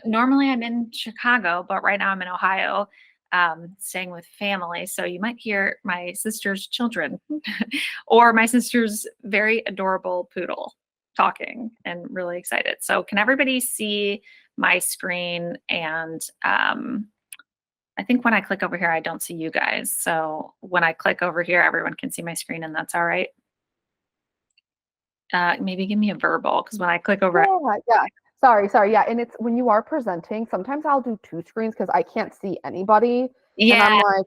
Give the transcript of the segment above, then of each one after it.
Normally I'm in Chicago, but right now I'm in Ohio, staying with family. So you might hear my sister's children or my sister's very adorable poodle talking and really excited. So can everybody see my screen? And I think when I click over here, I don't see you guys. So when I click over here, everyone can see my screen and that's all right. Maybe give me a verbal because when I click over, Yeah. Sorry. Yeah, and it's when you are presenting, sometimes I'll do two screens because I can't see anybody. And I'm yeah, like,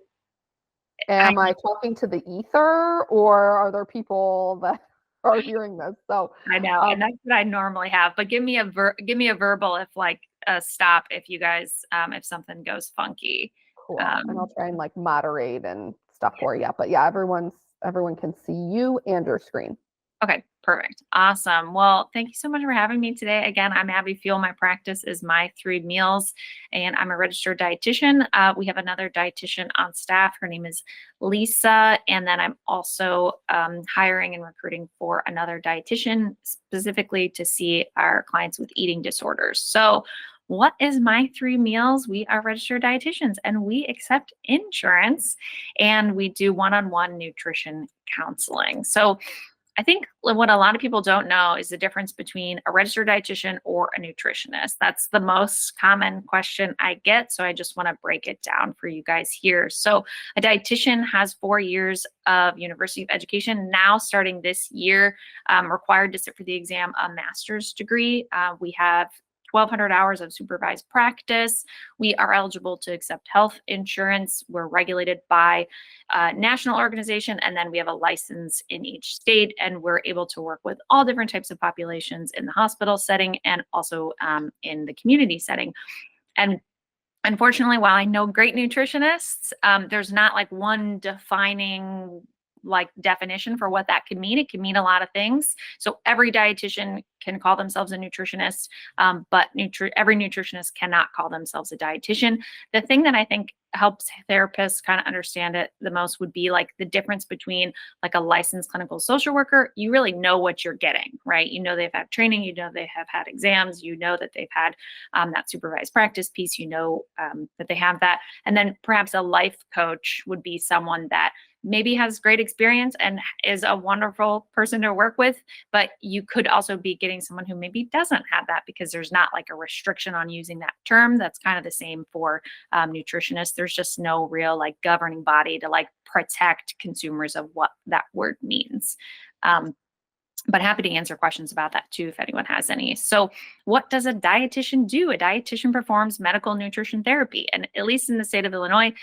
I am I talking to the ether or are there people that are hearing this? So, I know, and um, that's what I normally have. But give me a verbal if like a stop if you guys if something goes funky. cool. And Um, I'll try and like moderate and stuff for you. But yeah, everyone can see you and your screen. Okay, perfect. Awesome. Well, thank you so much for having me today. Again, I'm Aby Fewel. My practice is My Three Meals, and I'm a registered dietitian. We have another dietitian on staff. Her name is Lisa. And then I'm also hiring and recruiting for another dietitian specifically to see our clients with eating disorders. So, what is My Three Meals? We are registered dietitians and we accept insurance and we do one on one nutrition counseling. So, I think what a lot of people don't know is the difference between a registered dietitian or a nutritionist. That's the most common question I get. So I just want to break it down for you guys here. So a dietitian has 4 years of university of education. Now, starting this year, required to sit for the exam, a master's degree. We have 1,200 hours of supervised practice. We are eligible to accept health insurance. We're regulated by national organization, and then we have a license in each state, and we're able to work with all different types of populations in the hospital setting and also in the community setting. And unfortunately, while I know great nutritionists, there's not like one defining like definition for what that can mean. It can mean a lot of things. So every dietitian can call themselves a nutritionist, but every nutritionist cannot call themselves a dietitian. The thing that I think helps therapists kind of understand it the most would be like the difference between like a licensed clinical social worker. You really know what you're getting, right? You know they've had training, you know they have had exams, you know that they've had that supervised practice piece, you know that they have that. And then perhaps a life coach would be someone that maybe has great experience and is a wonderful person to work with, but you could also be getting someone who maybe doesn't have that because there's not like a restriction on using that term. That's kind of the same for nutritionists. There's just no real like governing body to like protect consumers of what that word means. But happy to answer questions about that too if anyone has any. So what does a dietitian do? A dietitian performs medical nutrition therapy, and at least in the state of Illinois,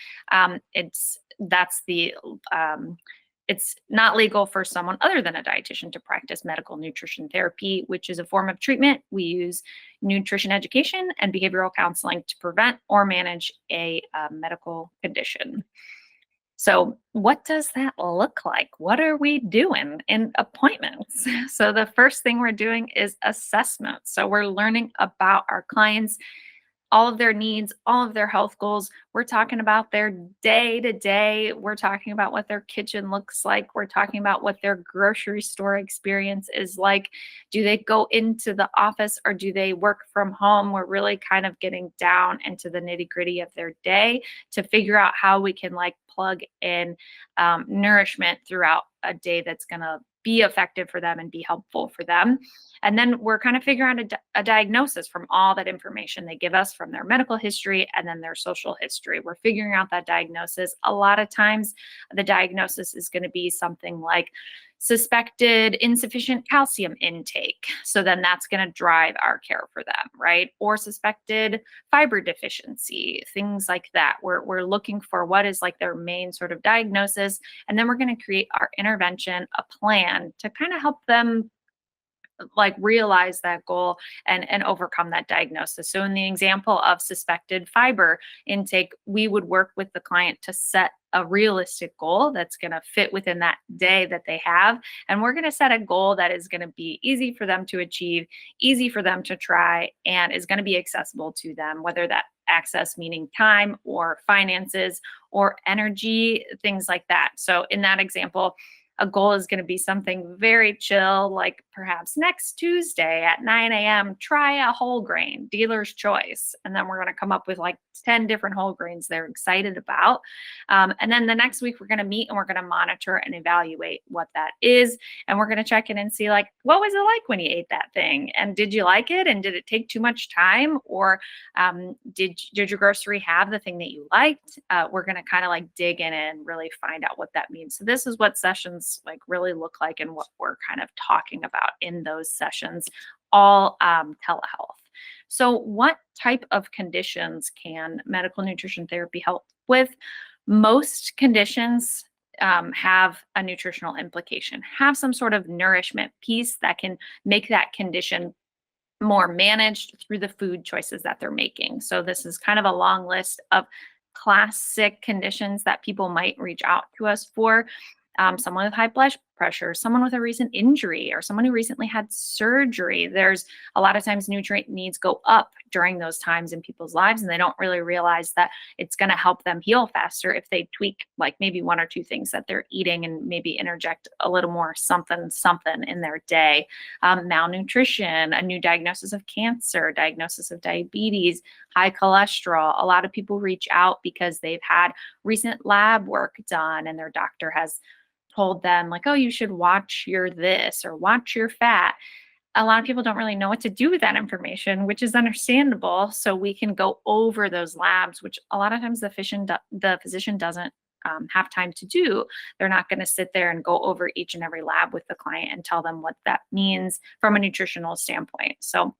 it's not legal for someone other than a dietitian to practice medical nutrition therapy, which is a form of treatment. We use nutrition education and behavioral counseling to prevent or manage a medical condition. So, what does that look like? What are we doing in appointments? So, the first thing we're doing is assessment. So, we're learning about our clients, all of their needs, all of their health goals. We're talking about their day to day. We're talking about what their kitchen looks like. We're talking about what their grocery store experience is like. Do they go into the office or do they work from home? We're really kind of getting down into the nitty gritty of their day to figure out how we can like plug in nourishment throughout a day that's going to be effective for them and be helpful for them. And then we're kind of figuring out a diagnosis from all that information they give us from their medical history and then their social history. We're figuring out that diagnosis. A lot of times, the diagnosis is going to be something like suspected insufficient calcium intake. So then that's going to drive our care for them, right? Or suspected fiber deficiency, things like that. We're looking for what is like their main sort of diagnosis. And then we're going to create our intervention, a plan to kind of help them like realize that goal and overcome that diagnosis. So in the example of suspected fiber intake, we would work with the client to set a realistic goal that's going to fit within that day that they have. And we're going to set a goal that is going to be easy for them to achieve, easy for them to try, and is going to be accessible to them, whether that access meaning time or finances or energy, things like that. So in that example, a goal is going to be something very chill, like perhaps next Tuesday at 9 a.m., try a whole grain, dealer's choice. And then we're going to come up with like 10 different whole grains they're excited about. And then the next week, we're going to meet and we're going to monitor and evaluate what that is. And we're going to check in and see, like, what was it like when you ate that thing? And did you like it? And did it take too much time? Or did your grocery have the thing that you liked? We're going to kind of like dig in and really find out what that means. So this is what sessions like really look like and what we're kind of talking about in those sessions, all telehealth. So what type of conditions can medical nutrition therapy help with? Most conditions have a nutritional implication, have some sort of nourishment piece that can make that condition more managed through the food choices that they're making. So this is kind of a long list of classic conditions that people might reach out to us for. Someone with high blood pressure, someone with a recent injury, or someone who recently had surgery. There's a lot of times nutrient needs go up during those times in people's lives, and they don't really realize that it's going to help them heal faster if they tweak like maybe one or two things that they're eating and maybe interject a little more something in their day. Malnutrition, a new diagnosis of cancer, diagnosis of diabetes, high cholesterol. A lot of people reach out because they've had recent lab work done and their doctor has told them like, oh, you should watch your this or watch your fat. A lot of people don't really know what to do with that information, which is understandable. So we can go over those labs, which a lot of times the physician doesn't have time to do. They're not going to sit there and go over each and every lab with the client and tell them what that means from a nutritional standpoint. So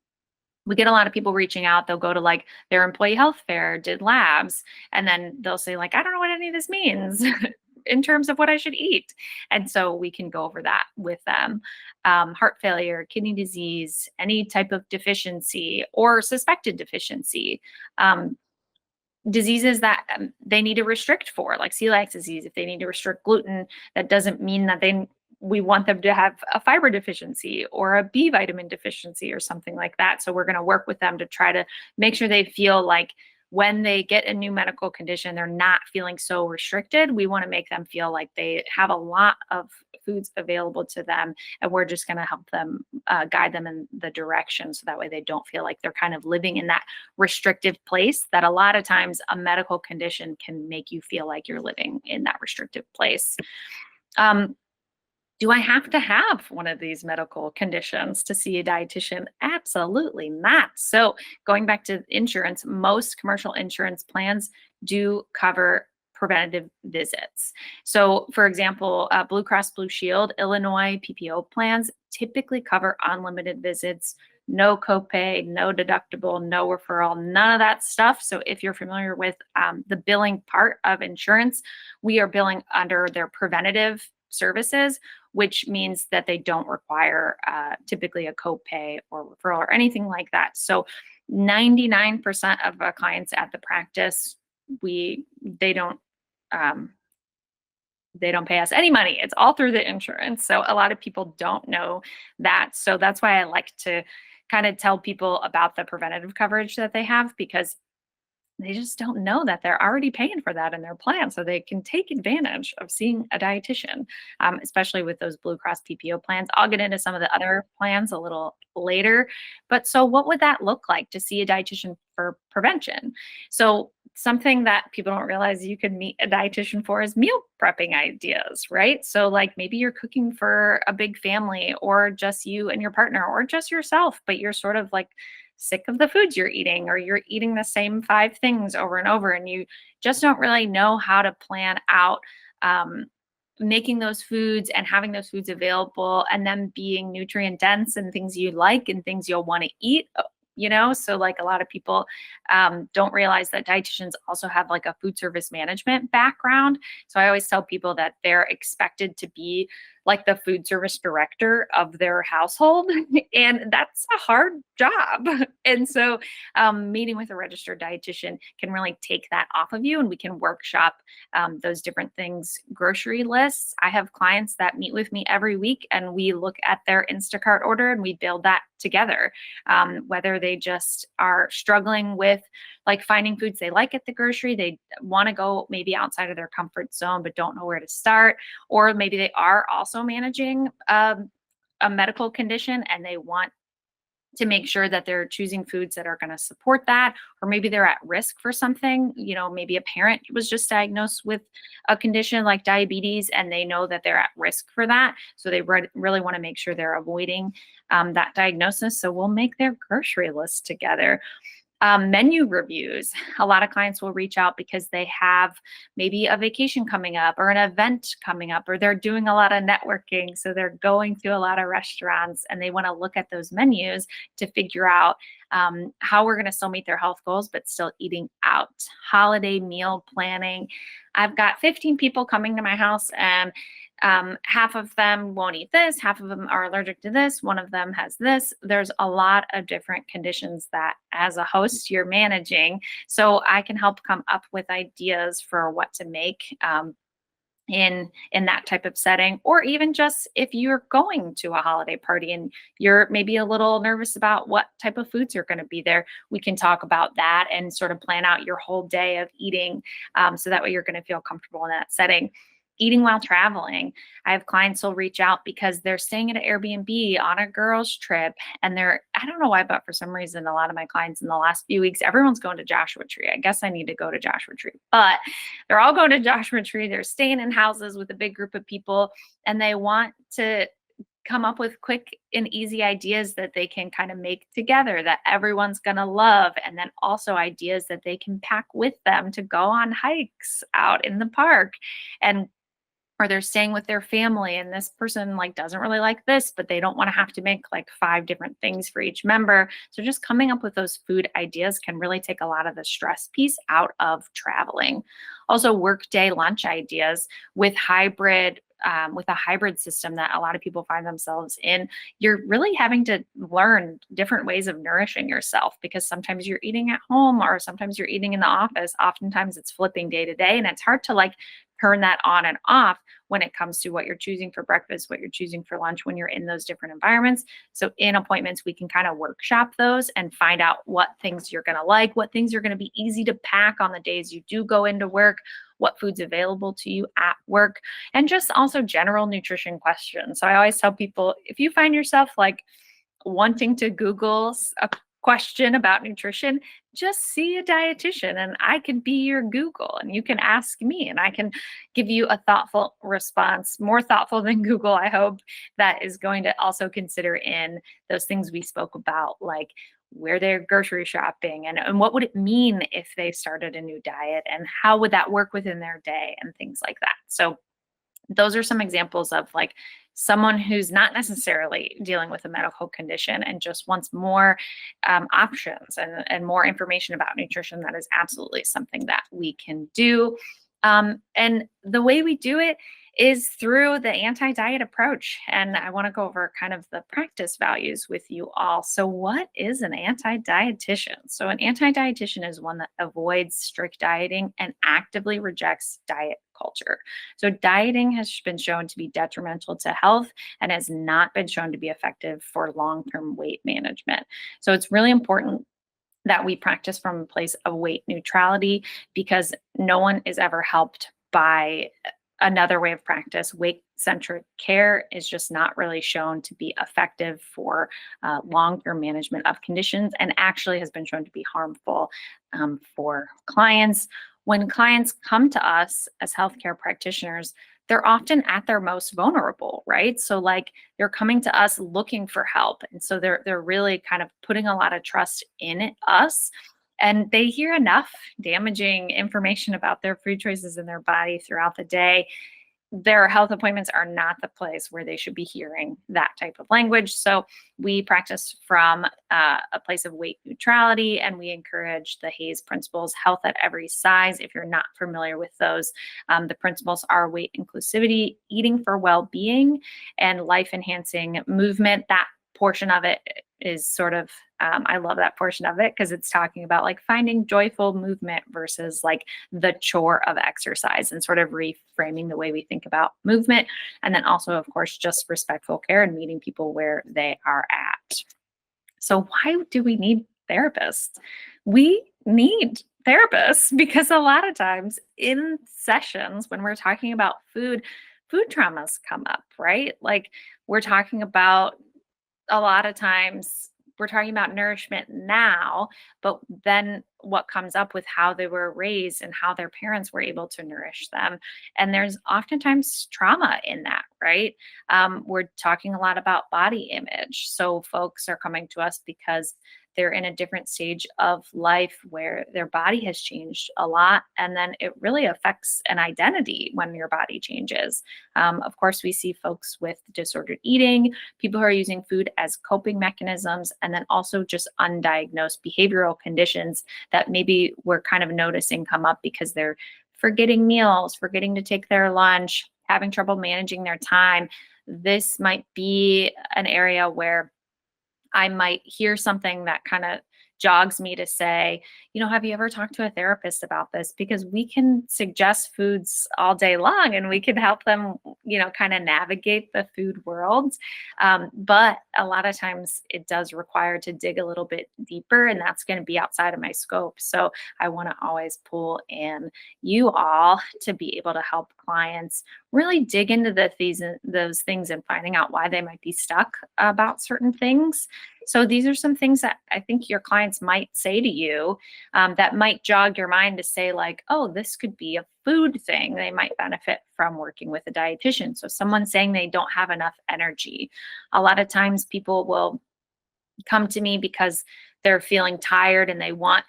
we get a lot of people reaching out. They'll go to like their employee health fair, did labs, and then they'll say like, I don't know what any of this means in terms of what I should eat. And so we can go over that with them. Heart failure, kidney disease, any type of deficiency or suspected deficiency. Diseases that they need to restrict for, like celiac disease. If they need to restrict gluten, that doesn't mean that we want them to have a fiber deficiency or a B vitamin deficiency or something like that. So we're going to work with them to try to make sure they feel like when they get a new medical condition, they're not feeling so restricted. We want to make them feel like they have a lot of foods available to them, and we're just going to help them guide them in the direction so that way they don't feel like they're kind of living in that restrictive place that a lot of times a medical condition can make you feel like you're living in that restrictive place. Do I have to have one of these medical conditions to see a dietitian? Absolutely not. So going back to insurance, most commercial insurance plans do cover preventative visits. So for example, Blue Cross Blue Shield, Illinois PPO plans typically cover unlimited visits, no copay, no deductible, no referral, none of that stuff. So if you're familiar with the billing part of insurance, we are billing under their preventative services, which means that they don't require typically a copay or referral or anything like that. So 99% of our clients at the practice, they don't pay us any money. It's all through the insurance. So a lot of people don't know that. So that's why I like to kind of tell people about the preventative coverage that they have, because they just don't know that they're already paying for that in their plan. So they can take advantage of seeing a dietitian, especially with those Blue Cross PPO plans. I'll get into some of the other plans a little later. But so what would that look like to see a dietitian for prevention? So something that people don't realize you could meet a dietitian for is meal prepping ideas, right? So like maybe you're cooking for a big family or just you and your partner or just yourself, but you're sort of like sick of the foods you're eating, or you're eating the same 5 things over and over, and you just don't really know how to plan out making those foods and having those foods available and them being nutrient dense and things you like and things you'll want to eat. So like a lot of people don't realize that dietitians also have like a food service management background. So I always tell people that they're expected to be like the food service director of their household. And that's a hard job. And so meeting with a registered dietitian can really take that off of you, and we can workshop those different things. Grocery lists. I have clients that meet with me every week, and we look at their Instacart order and we build that together, whether they just are struggling with like finding foods they like at the grocery. They want to go maybe outside of their comfort zone, but don't know where to start. Or maybe they are also managing a medical condition and they want to make sure that they're choosing foods that are going to support that, or maybe they're at risk for something. Maybe a parent was just diagnosed with a condition like diabetes and they know that they're at risk for that, so they really want to make sure they're avoiding that diagnosis. So we'll make their grocery list together. Menu reviews. A lot of clients will reach out because they have maybe a vacation coming up or an event coming up, or they're doing a lot of networking. So they're going to a lot of restaurants and they want to look at those menus to figure out how we're going to still meet their health goals, but still eating out. Holiday meal planning. I've got 15 people coming to my house and half of them won't eat this, half of them are allergic to this, one of them has this. There's a lot of different conditions that as a host you're managing. So I can help come up with ideas for what to make in that type of setting, or even just if you're going to a holiday party and you're maybe a little nervous about what type of foods are going to be there, we can talk about that and sort of plan out your whole day of eating, so that way you're going to feel comfortable in that setting. Eating while traveling. I have clients who'll reach out because they're staying at an Airbnb on a girls' trip. And I don't know why, but for some reason, a lot of my clients in the last few weeks, everyone's going to Joshua Tree. I guess I need to go to Joshua Tree, but they're all going to Joshua Tree. They're staying in houses with a big group of people and they want to come up with quick and easy ideas that they can kind of make together that everyone's going to love. And then also ideas that they can pack with them to go on hikes out in the park. Or they're staying with their family and this person like doesn't really like this, but they don't want to have to make like 5 different things for each member. So just coming up with those food ideas can really take a lot of the stress piece out of traveling. Also workday lunch ideas with a hybrid system that a lot of people find themselves in. You're really having to learn different ways of nourishing yourself because sometimes you're eating at home or sometimes you're eating in the office. Oftentimes it's flipping day to day and it's hard to like turn that on and off when it comes to what you're choosing for breakfast, what you're choosing for lunch when you're in those different environments. So in appointments, we can kind of workshop those and find out what things you're going to like, what things are going to be easy to pack on the days you do go into work, what food's available to you at work, and just also general nutrition questions. So I always tell people, if you find yourself like wanting to Google a question about nutrition, just see a dietitian and I can be your Google and you can ask me and I can give you a thoughtful response, more thoughtful than Google, I hope, that is going to also consider in those things we spoke about, like where they're grocery shopping and what would it mean if they started a new diet and how would that work within their day and things like that. So those are some examples of like someone who's not necessarily dealing with a medical condition and just wants more options and more information about nutrition. That is absolutely something that we can do. And the way we do it is through the anti-diet approach. And I want to go over kind of the practice values with you all. So what is an anti-dietitian? So an anti-dietitian is one that avoids strict dieting and actively rejects diet culture. So dieting has been shown to be detrimental to health and has not been shown to be effective for long-term weight management. So it's really important that we practice from a place of weight neutrality because no one is ever helped by another way of practice. Weight-centric care is just not really shown to be effective for long-term management of conditions and actually has been shown to be harmful for clients. When clients come to us as healthcare practitioners, they're often at their most vulnerable, right? So like they're coming to us looking for help. And so they're really kind of putting a lot of trust in us. And they hear enough damaging information about their food choices in their body throughout the day. Their health appointments are not the place where they should be hearing that type of language. So we practice from a place of weight neutrality, and we encourage the Hayes principles, health at every size. If you're not familiar with those, the principles are weight inclusivity, eating for well-being, and life-enhancing movement. That portion of it is sort of, I love that portion of it because it's talking about like finding joyful movement versus like the chore of exercise and sort of reframing the way we think about movement. And then also, of course, just respectful care and meeting people where they are at. So why do we need therapists? We need therapists because a lot of times in sessions when we're talking about food, food traumas come up, right? Like we're talking about a lot of times we're talking about nourishment now, but then what comes up with how they were raised and how their parents were able to nourish them. And there's oftentimes trauma in that, right? We're talking a lot about body image. So folks are coming to us because they're in a different stage of life where their body has changed a lot. And then it really affects an identity when your body changes. Of course, we see folks with disordered eating, people who are using food as coping mechanisms, and then also just undiagnosed behavioral conditions that maybe we're kind of noticing come up because they're forgetting meals, forgetting to take their lunch, having trouble managing their time. This might be an area where I might hear something that kind of jogs me to say, have you ever talked to a therapist about this? Because we can suggest foods all day long and we can help them, kind of navigate the food world. But a lot of times it does require to dig a little bit deeper, and that's going to be outside of my scope. So I want to always pull in you all to be able to help clients really dig into those things and finding out why they might be stuck about certain things. So these are some things that I think your clients might say to you that might jog your mind to say like, oh, this could be a food thing. They might benefit from working with a dietitian. So someone saying they don't have enough energy. A lot of times people will come to me because they're feeling tired and they want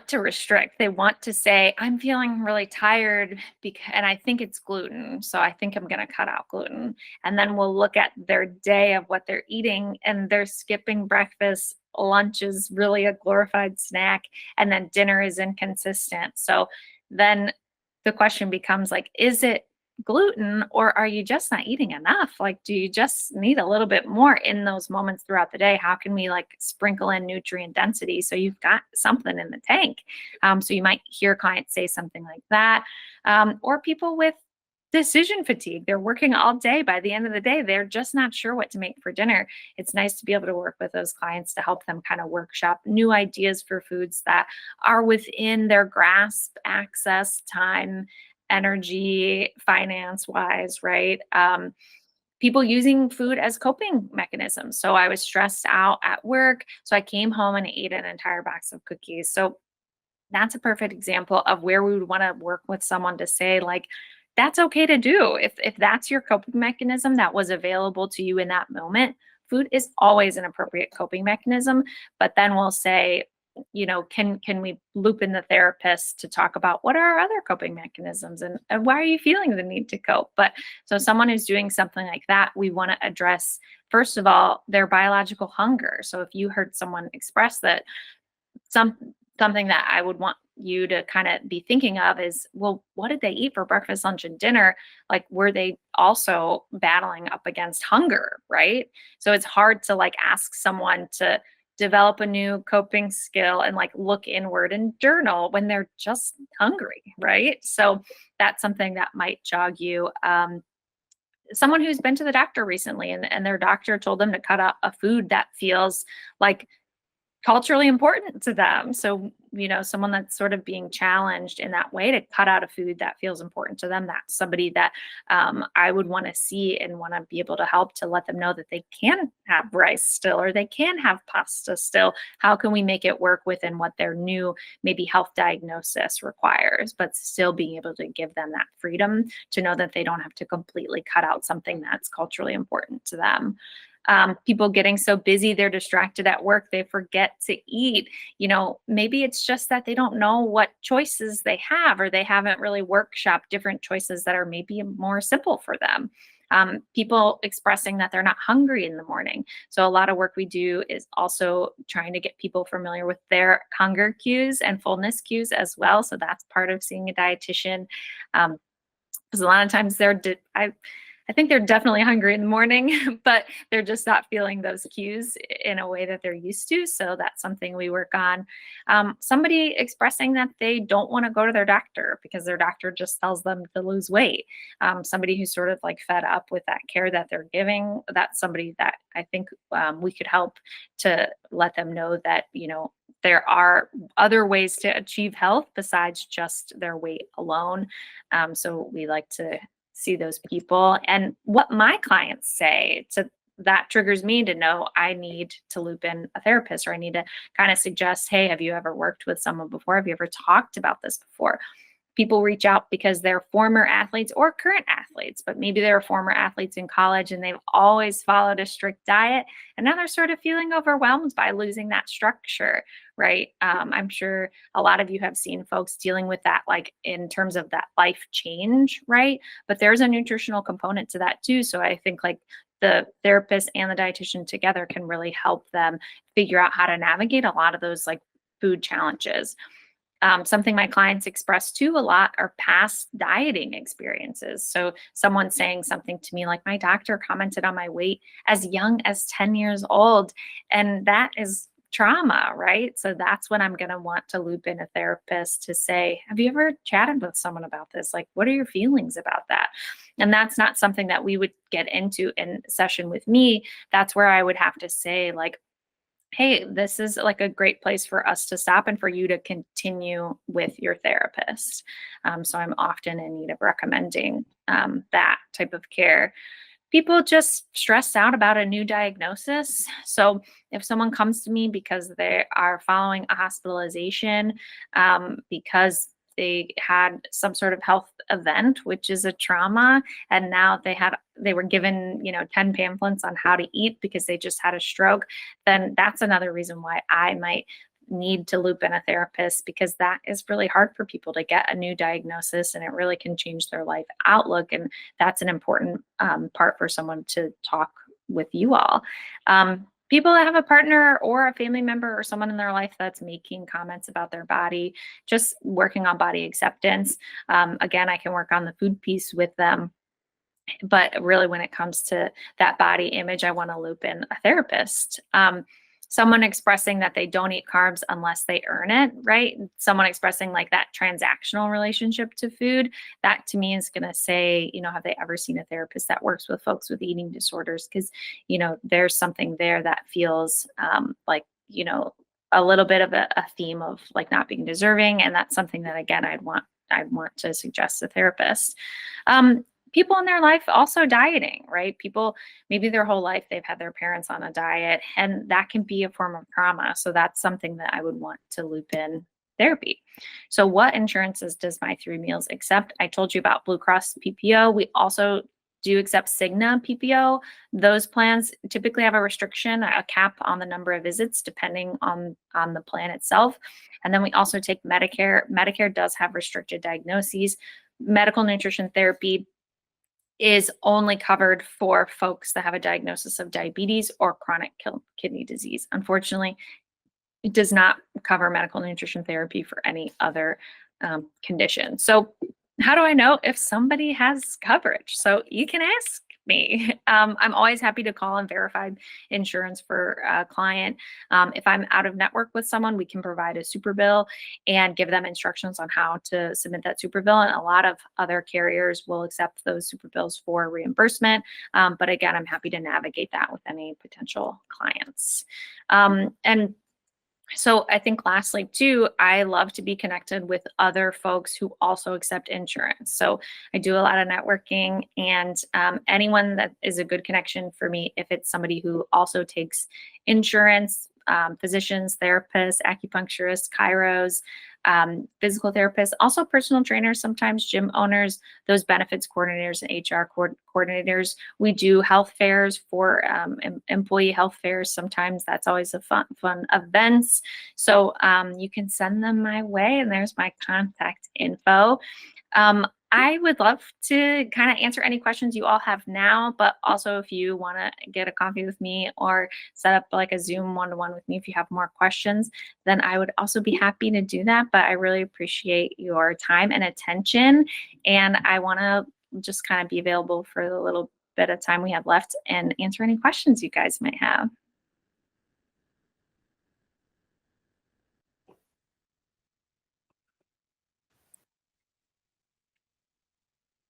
to restrict. They want to say, I'm feeling really tired and I think it's gluten. So I think I'm going to cut out gluten. And then we'll look at their day of what they're eating and they're skipping breakfast. Lunch is really a glorified snack. And then dinner is inconsistent. So then the question becomes like, is it gluten or are you just not eating enough? Like, do you just need a little bit more in those moments throughout the day? How can we like sprinkle in nutrient density so you've got something in the tank? So you might hear clients say something like that. Or people with decision fatigue. They're working all day. By the end of the day, they're just not sure what to make for dinner. It's nice to be able to work with those clients to help them kind of workshop new ideas for foods that are within their grasp, access, time, energy, finance wise, right? People using food as coping mechanisms. So I was stressed out at work. So I came home and ate an entire box of cookies. So that's a perfect example of where we would want to work with someone to say, like, that's okay to do. If that's your coping mechanism that was available to you in that moment, food is always an appropriate coping mechanism. But then we'll say, can we loop in the therapist to talk about what are our other coping mechanisms and why are you feeling the need to cope? But so someone who's doing something like that, we want to address, first of all, their biological hunger. So if you heard someone express that, some something that I would want you to kind of be thinking of is, well, what did they eat for breakfast, lunch, and dinner? Like, were they also battling up against hunger, right? So it's hard to like ask someone to develop a new coping skill and like look inward and journal when they're just hungry, right? So that's something that might jog you. Someone who's been to the doctor recently and their doctor told them to cut out a food that feels like culturally important to them. So, someone that's sort of being challenged in that way to cut out a food that feels important to them, that's somebody that I would want to see and want to be able to help to let them know that they can have rice still or they can have pasta still. How can we make it work within what their new maybe health diagnosis requires, but still being able to give them that freedom to know that they don't have to completely cut out something that's culturally important to them. People getting so busy, they're distracted at work, they forget to eat. Maybe it's just that they don't know what choices they have, or they haven't really workshopped different choices that are maybe more simple for them. People expressing that they're not hungry in the morning. So a lot of work we do is also trying to get people familiar with their hunger cues and fullness cues as well. So that's part of seeing a dietitian. Because a lot of times I think they're definitely hungry in the morning, but they're just not feeling those cues in a way that they're used to. So that's something we work on. Somebody expressing that they don't want to go to their doctor because their doctor just tells them to lose weight. Somebody who's sort of like fed up with that care that they're giving. That's somebody that I think we could help to let them know that, there are other ways to achieve health besides just their weight alone. So we like to see those people. And what my clients say to that triggers me to know I need to loop in a therapist, or I need to kind of suggest, hey, have you ever worked with someone before? Have you ever talked about this before? People reach out because they're former athletes or current athletes, but maybe they're former athletes in college and they've always followed a strict diet. And now they're sort of feeling overwhelmed by losing that structure, right? I'm sure a lot of you have seen folks dealing with that, like in terms of that life change, right? But there's a nutritional component to that too. So I think like the therapist and the dietitian together can really help them figure out how to navigate a lot of those like food challenges. Something my clients express too a lot are past dieting experiences. So someone saying something to me like, my doctor commented on my weight as young as 10 years old. And that is trauma, right? So that's when I'm going to want to loop in a therapist to say, have you ever chatted with someone about this? Like, what are your feelings about that? And that's not something that we would get into in session with me. That's where I would have to say, like, hey, this is like a great place for us to stop and for you to continue with your therapist. So I'm often in need of recommending that type of care. People just stress out about a new diagnosis. So if someone comes to me because they are following a hospitalization, because they had some sort of health event, which is a trauma, and now they were given 10 pamphlets on how to eat because they just had a stroke, then that's another reason why I might need to loop in a therapist, because that is really hard for people to get a new diagnosis and it really can change their life outlook. And that's an important part for someone to talk with you all. People that have a partner or a family member or someone in their life that's making comments about their body, just working on body acceptance. Again, I can work on the food piece with them. But really, when it comes to that body image, I want to loop in a therapist. Someone expressing that they don't eat carbs unless they earn it, right? Someone expressing like that transactional relationship to food, that to me is going to say, have they ever seen a therapist that works with folks with eating disorders? Because, there's something there that feels like, a little bit of a theme of like not being deserving. And that's something that, again, I'd want to suggest a therapist. People in their life also dieting, right? People, maybe their whole life they've had their parents on a diet, and that can be a form of trauma. So that's something that I would want to loop in therapy. So what insurances does My Three Meals accept? I told you about Blue Cross PPO. We also do accept Cigna PPO. Those plans typically have a restriction, a cap on the number of visits depending on the plan itself. And then we also take Medicare. Medicare does have restricted diagnoses. Medical nutrition therapy is only covered for folks that have a diagnosis of diabetes or chronic kidney disease. Unfortunately, it does not cover medical nutrition therapy for any other condition. So how do I know if somebody has coverage? So you can ask me. I'm always happy to call and verify insurance for a client. If I'm out of network with someone, we can provide a super bill and give them instructions on how to submit that super bill. And a lot of other carriers will accept those super bills for reimbursement. But again, I'm happy to navigate that with any potential clients. And so I think lastly too, I love to be connected with other folks who also accept insurance. So I do a lot of networking, and anyone that is a good connection for me, if it's somebody who also takes insurance, physicians, therapists, acupuncturists, chiros, physical therapists, also personal trainers, sometimes gym owners, those benefits coordinators and HR coordinators. We do health fairs for employee health fairs. Sometimes that's always a fun events. So you can send them my way, and there's my contact info. I would love to kind of answer any questions you all have now, but also if you want to get a coffee with me or set up like a Zoom one-to-one with me if you have more questions, then I would also be happy to do that. But I really appreciate your time and attention, and I want to just kind of be available for the little bit of time we have left and answer any questions you guys might have.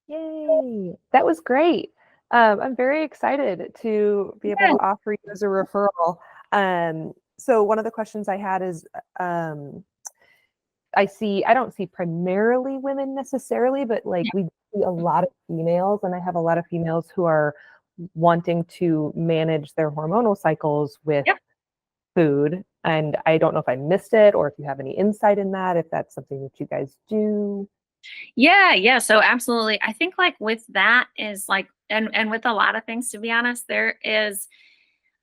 Yay. That was great. I'm very excited to be able Yeah. to offer you as a referral. So one of the questions I had is, I don't see primarily women necessarily, but like we see a lot of females, and I have a lot of females who are wanting to manage their hormonal cycles with Yep. food. And I don't know if I missed it or if you have any insight in that, if that's something that you guys do. Yeah. So absolutely. I think like with that is like, and with a lot of things, to be honest, there is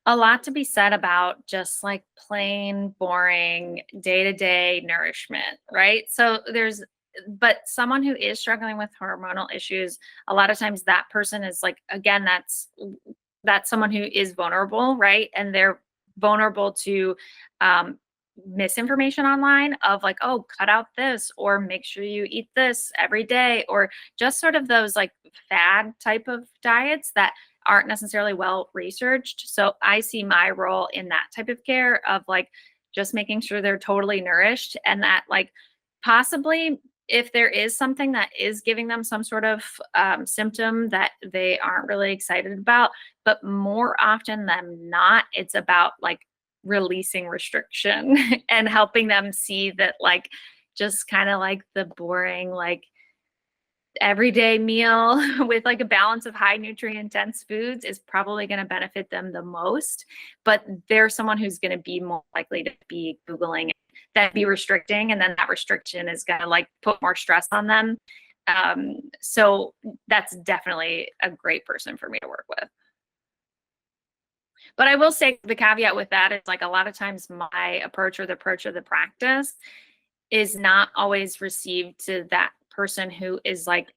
a lot to be said about just like plain boring day-to-day nourishment, right? So but someone who is struggling with hormonal issues, a lot of times that person is like, again, that's someone who is vulnerable, right? And they're vulnerable to um, misinformation online of like, oh, cut out this, or make sure you eat this every day, or just sort of those like fad type of diets that aren't necessarily well researched. So I see my role in that type of care of like just making sure they're totally nourished, and that like possibly if there is something that is giving them some sort of symptom that they aren't really excited about, but more often than not, it's about like releasing restriction and helping them see that like just kind of like the boring like everyday meal with like a balance of high nutrient dense foods is probably going to benefit them the most. But there's someone who's going to be more likely to be Googling it, that be restricting, and then that restriction is going to like put more stress on them. So that's definitely a great person for me to work with. But I will say the caveat with that is like a lot of times my approach or the approach of the practice is not always received to that person who is like,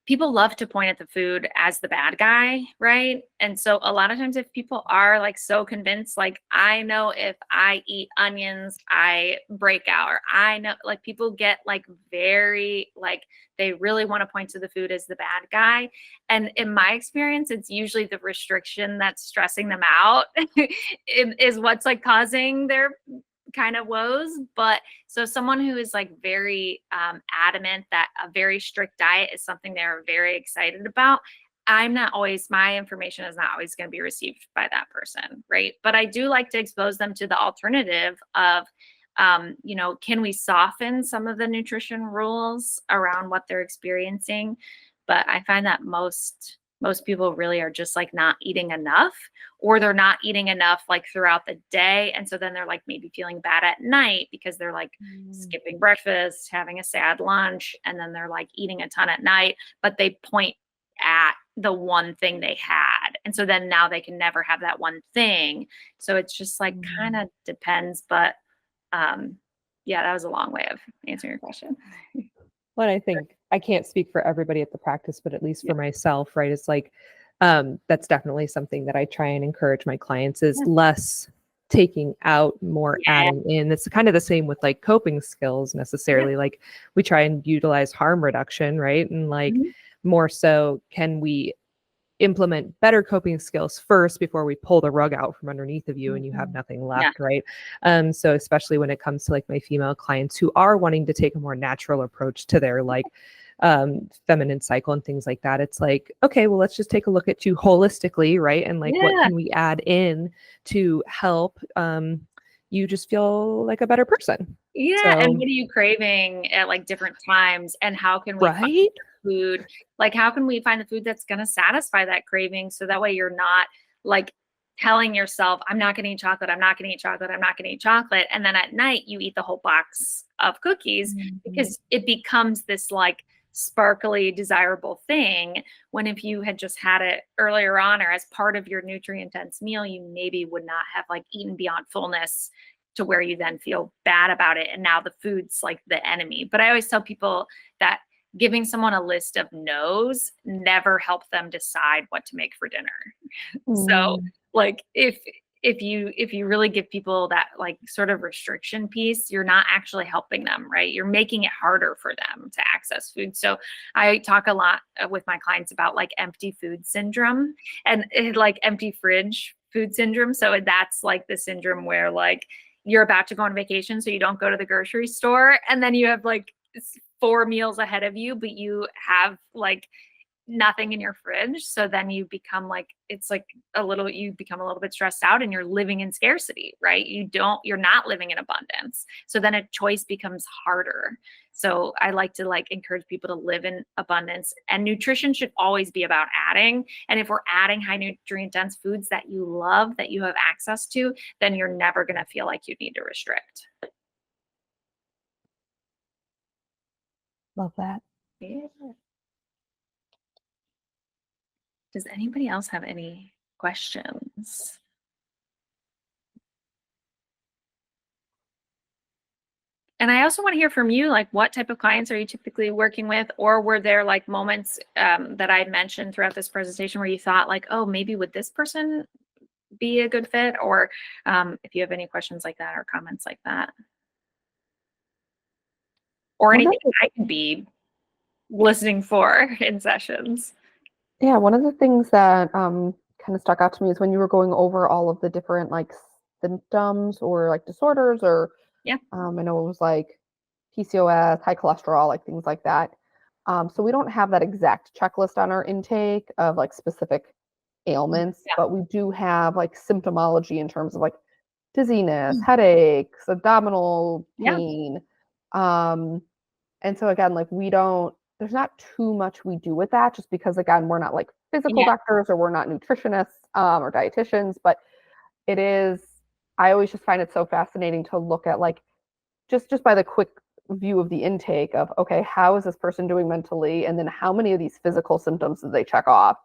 people love to point at the food as the bad guy, right? And so a lot of times if people are like so convinced, like I know if I eat onions, I break out, or I know, like people get like very like they really want to point to the food as the bad guy. And in my experience, it's usually the restriction that's stressing them out is what's like causing their kind of woes. But so someone who is like very adamant that a very strict diet is something they're very excited about, I'm not always, my information is not always going to be received by that person, right? But I do like to expose them to the alternative of can we soften some of the nutrition rules around what they're experiencing? But I find that most people really are just like not eating enough, or they're not eating enough like throughout the day. And so then they're like maybe feeling bad at night because they're like skipping breakfast, having a sad lunch, and then they're like eating a ton at night, but they point at the one thing they had. And so then now they can never have that one thing. So it's just like kind of depends. But yeah, that was a long way of answering your question. Well, I think I can't speak for everybody at the practice, but at least for myself, right? It's like, that's definitely something that I try and encourage my clients is less taking out, more adding in. It's kind of the same with like coping skills necessarily. Like we try and utilize harm reduction, right? And like more so, can we implement better coping skills first before we pull the rug out from underneath of you and you have nothing left, right? So especially when it comes to like my female clients who are wanting to take a more natural approach to their like feminine cycle and things like that, it's like, okay, well, let's just take a look at you holistically, right? And like what can we add in to help you just feel like a better person? And what are you craving at like different times, and how can we find food, like how can we find the food that's going to satisfy that craving, so that way you're not like telling yourself, I'm not going to eat chocolate, I'm not going to eat chocolate, I'm not going to eat chocolate, and then at night you eat the whole box of cookies because it becomes this like sparkly desirable thing, when if you had just had it earlier on or as part of your nutrient dense meal, you maybe would not have like eaten beyond fullness to where you then feel bad about it, and now the food's like the enemy. But I always tell people that giving someone a list of no's never help them decide what to make for dinner. So like if if you really give people that like sort of restriction piece, you're not actually helping them, right? You're making it harder for them to access food. So I talk a lot with my clients about like empty food syndrome and like empty fridge food syndrome. So that's like the syndrome where like you're about to go on vacation, so you don't go to the grocery store, and then you have like 4 meals ahead of you, but you have like nothing in your fridge. So then you become like, it's like you become a little bit stressed out and you're living in scarcity, right? You're not living in abundance. So then a choice becomes harder. So I like to like encourage people to live in abundance, and nutrition should always be about adding. And if we're adding high nutrient dense foods that you love, that you have access to, then you're never going to feel like you need to restrict. Love that. Yeah. Does anybody else have any questions? And I also want to hear from you, like what type of clients are you typically working with? Or were there like moments that I mentioned throughout this presentation where you thought like, oh, maybe would this person be a good fit? Or if you have any questions like that or comments like that. Or anything I could be listening for in sessions. Yeah, one of the things that kind of stuck out to me is when you were going over all of the different like symptoms or like disorders or Yeah. I know it was like PCOS, high cholesterol, like things like that. So we don't have that exact checklist on our intake of like specific ailments, Yeah. but we do have like symptomology in terms of like dizziness, headaches, abdominal pain. And so again, like there's not too much we do with that just because again, we're not like physical doctors or we're not nutritionists or dietitians, but I always just find it so fascinating to look at like just by the quick view of the intake of, okay, how is this person doing mentally? And then how many of these physical symptoms did they check off?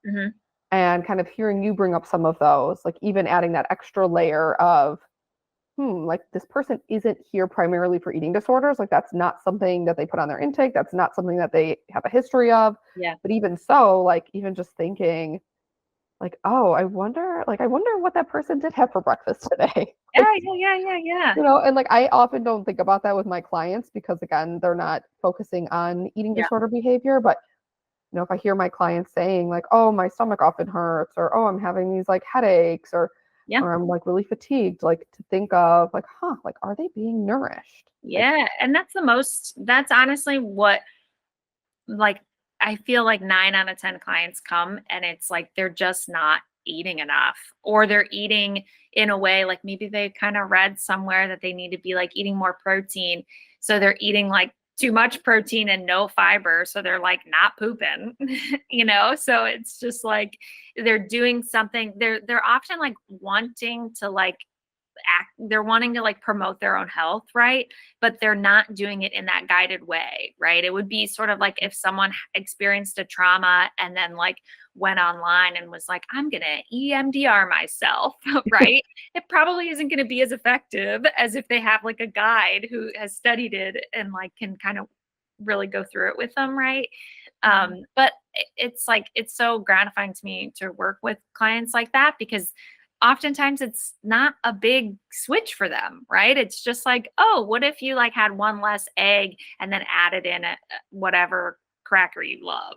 Mm-hmm. And kind of hearing you bring up some of those, like even adding that extra layer of, like this person isn't here primarily for eating disorders. Like that's not something that they put on their intake. That's not something that they have a history of. Yeah. But even so, like even just thinking like, oh, I wonder what that person did have for breakfast today. Yeah. And like I often don't think about that with my clients because again, they're not focusing on eating disorder behavior. But if I hear my clients saying like, oh, my stomach often hurts, or oh, I'm having these like headaches, or I'm like really fatigued, like to think of like, like are they being nourished? Yeah. And that's honestly what, like, I feel like 9 out of 10 clients come and it's like they're just not eating enough, or they're eating in a way like maybe they kind of read somewhere that they need to be like eating more protein. So they're eating like too much protein and no fiber. So they're like not pooping, So it's just like they're doing something. They're often like wanting to like they're wanting to like promote their own health, right? But they're not doing it in that guided way, right? It would be sort of like if someone experienced a trauma and then like went online and was like, I'm gonna EMDR myself, right? It probably isn't gonna be as effective as if they have like a guide who has studied it and like can kind of really go through it with them, right? But it's like it's so gratifying to me to work with clients like that, because oftentimes it's not a big switch for them, right? It's just like, oh, what if you like had one less egg and then added in a whatever cracker you love,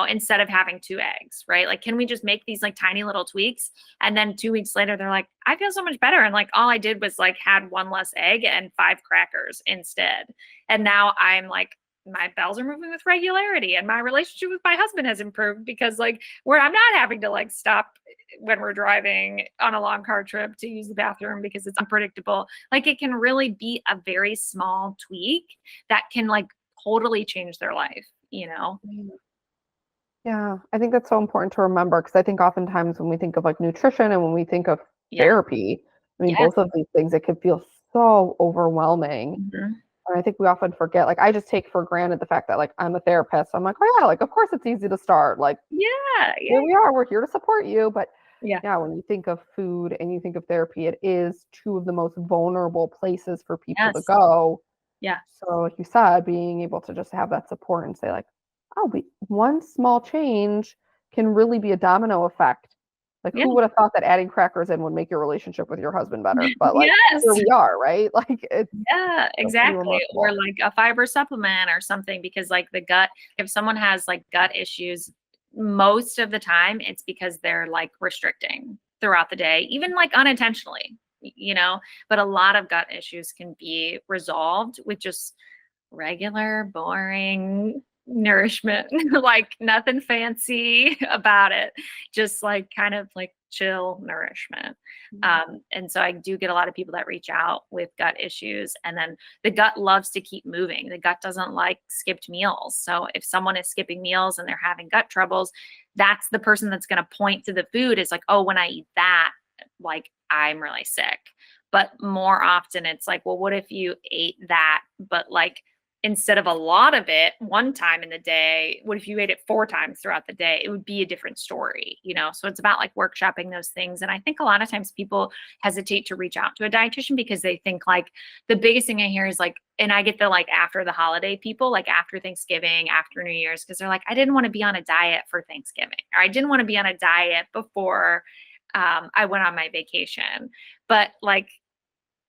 instead of having 2 eggs, right? Like, can we just make these like tiny little tweaks? And then 2 weeks later, they're like, I feel so much better. And like, all I did was like had 1 less egg and 5 crackers instead. And now I'm like, my bowels are moving with regularity and my relationship with my husband has improved because like I'm not having to like stop when we're driving on a long car trip to use the bathroom because it's unpredictable. Like it can really be a very small tweak that can like totally change their life, Yeah, I think that's so important to remember because I think oftentimes when we think of like nutrition and when we think of therapy, I mean, both of these things, it can feel so overwhelming. Mm-hmm. And I think we often forget, like, I just take for granted the fact that, like, I'm a therapist. I'm like, oh, yeah, like, of course it's easy to start. Like, here we are. We're here to support you. But when you think of food and you think of therapy, it is 2 of the most vulnerable places for people to go. Yeah. So, like you said, being able to just have that support and say, like, oh, one small change can really be a domino effect Like, Yeah. who would have thought that adding crackers in would make your relationship with your husband better? But like, Yes. here we are, right? Like, it's Yeah, pretty exactly. Or remarkable. like a fiber supplement or something, because like the gut, if someone has like gut issues, most of the time it's because they're like restricting throughout the day, even like unintentionally, but a lot of gut issues can be resolved with just regular, boring nourishment, like nothing fancy about it, just like kind of like chill nourishment. And so I do get a lot of people that reach out with gut issues, and then the gut loves to keep moving. The gut doesn't like skipped meals. So if someone is skipping meals and they're having gut troubles, that's the person that's going to point to the food is like, oh, when I eat that, like I'm really sick. But more often it's like, well, what if you ate that, but like instead of a lot of it one time in the day, what if you ate it 4 times throughout the day? It would be a different story. So it's about like workshopping those things. And I think a lot of times people hesitate to reach out to a dietitian because they think like the biggest thing I hear is like, and I get the like after the holiday people, like after Thanksgiving, after New Year's, because they're like, I didn't want to be on a diet for Thanksgiving, or I didn't want to be on a diet before I went on my vacation. But like,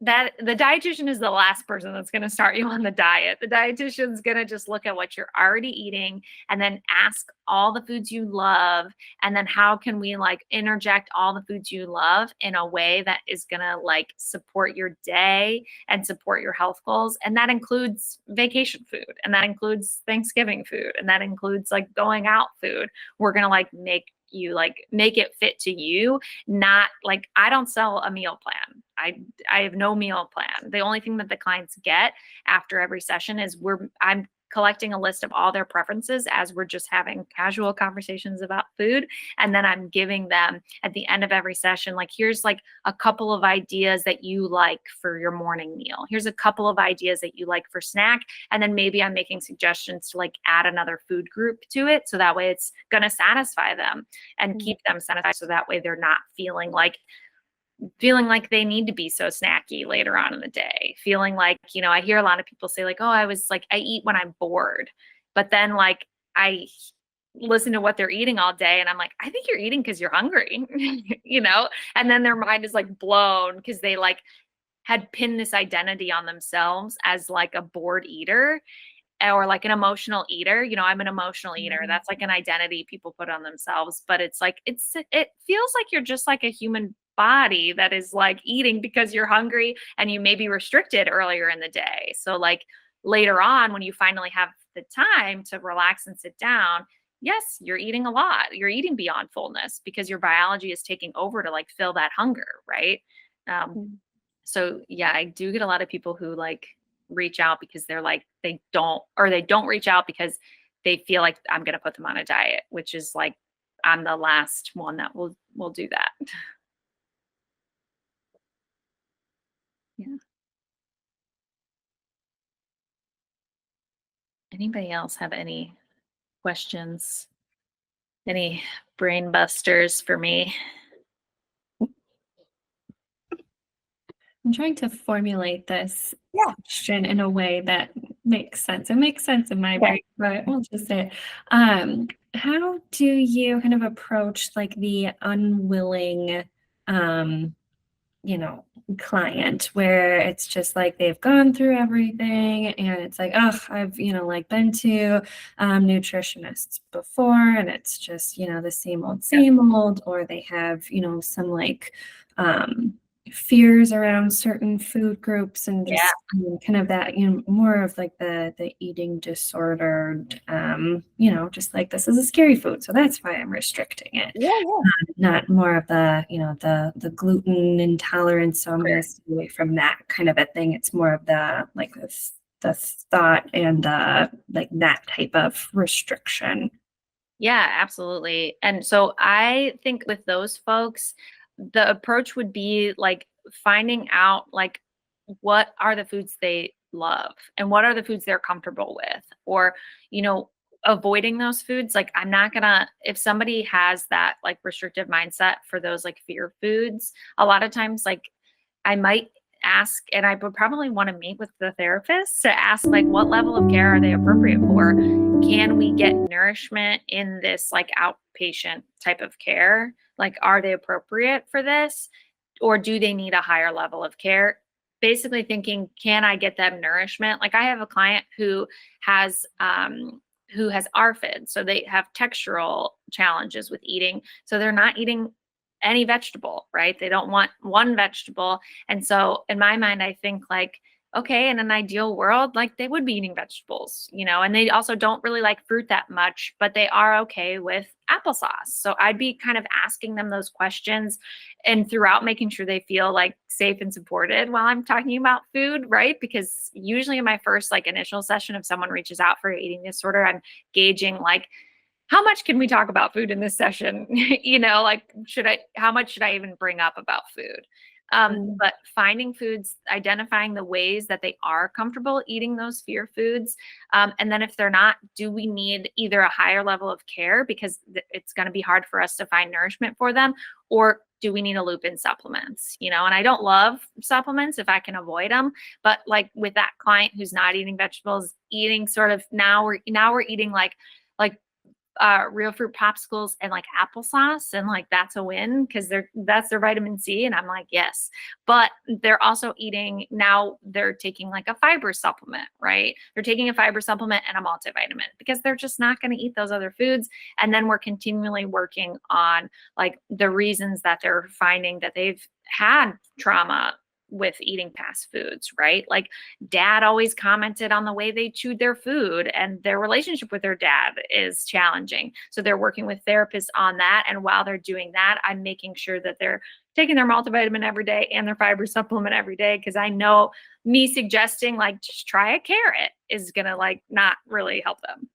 that the dietitian is the last person that's going to start you on the diet. The dietitian's going to just look at what you're already eating and then ask all the foods you love. And then how can we like interject all the foods you love in a way that is going to like support your day and support your health goals. And that includes vacation food, and that includes Thanksgiving food, and that includes like going out food. We're going to like make it fit to you. Not like, I don't sell a meal plan. I have no meal plan. The only thing that the clients get after every session is I'm collecting a list of all their preferences as we're just having casual conversations about food. And then I'm giving them at the end of every session, like, here's like a couple of ideas that you like for your morning meal. Here's a couple of ideas that you like for snack. And then maybe I'm making suggestions to like add another food group to it. So that way it's going to satisfy them and keep them satisfied. So that way they're not feeling like they need to be so snacky later on in the day, feeling like, I hear a lot of people say like, oh, I eat when I'm bored, but then like I listen to what they're eating all day and I'm like, I think you're eating because you're hungry, and then their mind is like blown because they like had pinned this identity on themselves as like a bored eater or like an emotional eater. I'm an emotional eater. That's like an identity people put on themselves, but it's like, it feels like you're just like a human body that is like eating because you're hungry and you may be restricted earlier in the day. So like later on, when you finally have the time to relax and sit down, yes, you're eating a lot. You're eating beyond fullness because your biology is taking over to like fill that hunger. Right. So yeah, I do get a lot of people who like reach out because they're like, they don't reach out because they feel like I'm going to put them on a diet, which is like, I'm the last one that will do that. Yeah. Anybody else have any questions? Any brain busters for me? I'm trying to formulate this question in a way that makes sense. It makes sense in my brain, but we'll just say, how do you kind of approach like the unwilling, client where it's just like they've gone through everything and it's like, oh, I've, like been to nutritionists before and it's just, the same old, or they have, some like fears around certain food groups and just kind of that, more of like the eating disordered, just like this is a scary food, so that's why I'm restricting it. Not more of the, the gluten intolerance, so I'm going to stay away from that kind of a thing. It's more of the like the thought and like that type of restriction. Yeah, absolutely. And so I think with those folks, the approach would be like finding out like what are the foods they love and what are the foods they're comfortable with, or avoiding those foods. Like, I'm not gonna, if somebody has that like restrictive mindset for those like fear foods, a lot of times like I might ask, and I would probably want to meet with the therapist to ask like what level of care are they appropriate for? Can we get nourishment in this like outpatient type of care? Like, are they appropriate for this? Or do they need a higher level of care? Basically thinking, can I get them nourishment? Like, I have a client who has ARFID, so they have textural challenges with eating. So they're not eating any vegetable, right? They don't want one vegetable. And so in my mind, I think like, okay, in an ideal world, like they would be eating vegetables, and they also don't really like fruit that much, but they are okay with applesauce. So I'd be kind of asking them those questions and throughout making sure they feel like safe and supported while I'm talking about food, right? Because usually in my first like initial session, if someone reaches out for an eating disorder, I'm gauging like, how much can we talk about food in this session? Like, how much should I even bring up about food? But finding foods, identifying the ways that they are comfortable eating those fear foods. And then if they're not, do we need either a higher level of care because it's going to be hard for us to find nourishment for them, or do we need to loop in supplements? And I don't love supplements if I can avoid them, but like with that client who's not eating vegetables, eating sort of now we're eating like real fruit popsicles and like applesauce, and like that's a win because that's their vitamin C, and I'm like, yes. But they're also they're taking like a fiber supplement, right? They're taking a fiber supplement and a multivitamin because they're just not going to eat those other foods. And then we're continually working on like the reasons that they're finding that they've had trauma with eating fast foods, right? Like dad always commented on the way they chewed their food, and their relationship with their dad is challenging. So they're working with therapists on that. And while they're doing that, I'm making sure that they're taking their multivitamin every day and their fiber supplement every day. Cause I know me suggesting like, just try a carrot is going to like not really help them.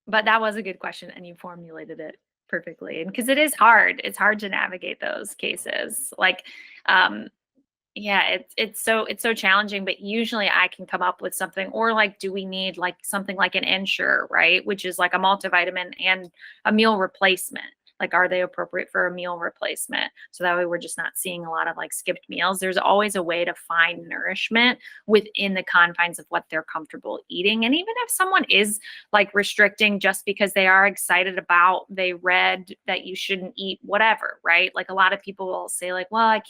But that was a good question, and you formulated it perfectly. And because it's hard to navigate those cases. Like, yeah, it's so challenging, but usually I can come up with something. Or like, do we need like something like an Ensure, right? Which is like a multivitamin and a meal replacement. Like, are they appropriate for a meal replacement? So that way we're just not seeing a lot of like skipped meals. There's always a way to find nourishment within the confines of what they're comfortable eating. And even if someone is like restricting just because they are excited about, they read that you shouldn't eat whatever, right? Like a lot of people will say like, well,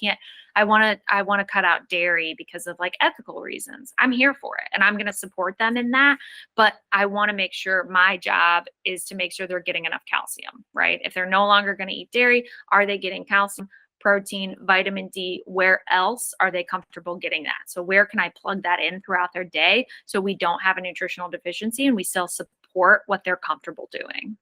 I want to cut out dairy because of like ethical reasons. I'm here for it, and I'm going to support them in that. But I want to make sure my job is to make sure they're getting enough calcium, right? If they're no longer going to eat dairy, are they getting calcium, protein, vitamin D? Where else are they comfortable getting that? So where can I plug that in throughout their day so we don't have a nutritional deficiency and we still support what they're comfortable doing?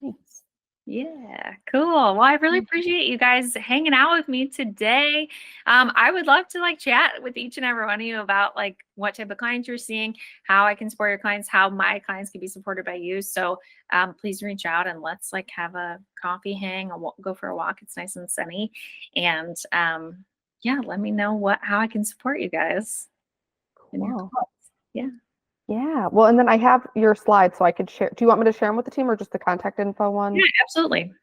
Thanks. Yeah, cool. Well, I really appreciate you guys hanging out with me today. I would love to like chat with each and every one of you about like what type of clients you're seeing, how I can support your clients, how my clients can be supported by you. So please reach out and let's like have a coffee hang, go for a walk. It's nice and sunny. And yeah, let me know how I can support you guys. Cool. Yeah. Yeah. Well, and then I have your slides so I could share. Do you want me to share them with the team or just the contact info one? Yeah, absolutely.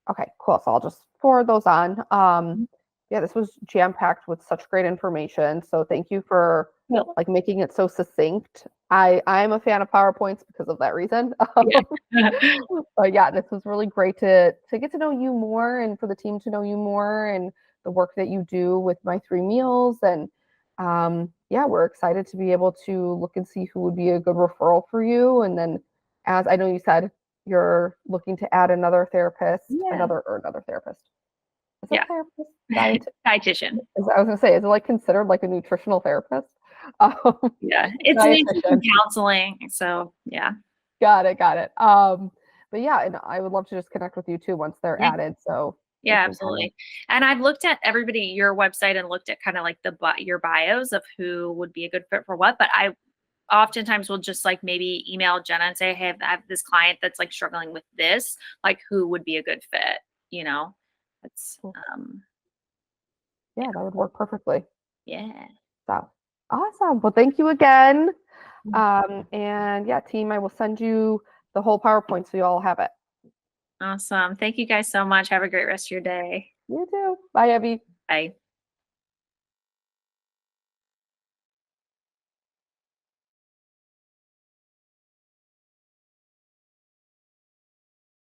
Okay, cool. So I'll just forward those on. Yeah, this was jam-packed with such great information. So thank you for like making it so succinct. I'm a fan of PowerPoints because of that reason. But yeah, this was really great to get to know you more and for the team to know you more and the work that you do with my 3 meals. And yeah, we're excited to be able to look and see who would be a good referral for you. And then, as I know you said, you're looking to add another therapist, another therapist. Is it a therapist? Dietitian. I was going to say, is it like considered like a nutritional therapist? Yeah, it's nutrition counseling. So yeah. Got it. But yeah, and I would love to just connect with you too once they're added. So yeah, absolutely. And I've looked at your website and looked at kind of like your bios of who would be a good fit for what, but I oftentimes will just like maybe email Jenna and say, hey, I have this client that's like struggling with this, like who would be a good fit, It's yeah, that would work perfectly. Yeah. So awesome. Well, thank you again. And yeah, team, I will send you the whole PowerPoint so you all have it. Awesome. Thank you guys so much. Have a great rest of your day. You too. Bye, Abby. Bye.